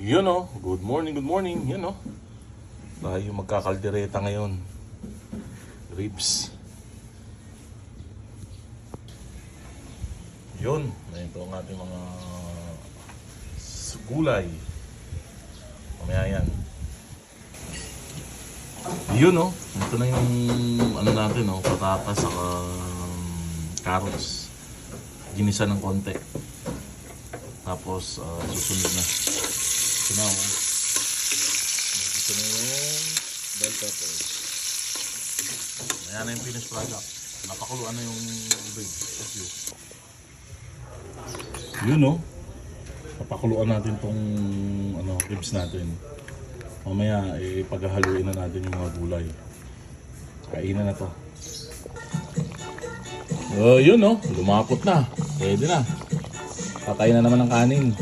Yun o, good morning, good morning. Yun o, tayo magkakaldereta ngayon. Ribs. Yun, ito ang ating mga gulay. Mamaya yan. Yun o, ito na yung ano natin o, patatas saka carrots. Ginisa ng konti. Tapos susunod na. Ito na o. Ito na yung bell peppers. Ayan na yung finished product. Napakuluan na yung ribs. Thank you. Yun o. Napakuluan natin tong ribs natin. Mamaya paghahaluin na natin yung mga gulay. Kainan na to. Yun o. Lumapot na. Pwede na. Kakain na naman ng kanin.